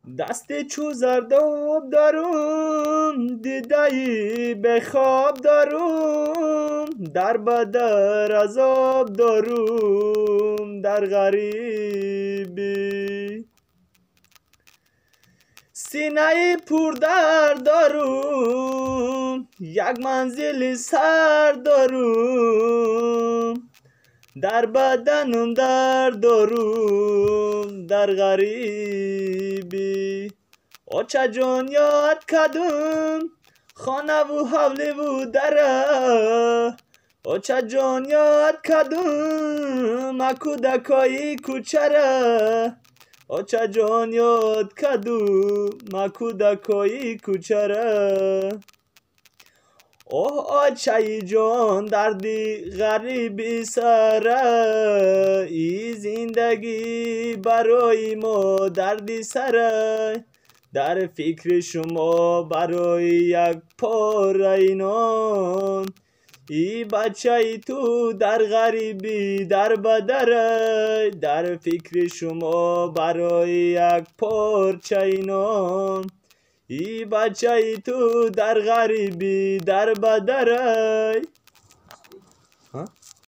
دست چو زرداب دارم، دیدایی به خواب دارم، در بدر عذاب دارم در غریبی. سینه پر در دارم، یک منزل سر دارم، در بدنم درد دارم در غریبی. آچه جان یاد کدم خانه و حوله و دره، آچه جان یاد کدم کودکای کوچره، آچه جان یاد کدم کودکای کوچره. اوه آچه جان دردی غریبی سره، ای زندگی برای ما دردی سره، در فکر شما برای یک پاره نان، ای بچه تو در غریبی در بدره، در فکر شما برای یک پارچه نان، ای بچه تو در غریبی در بدره.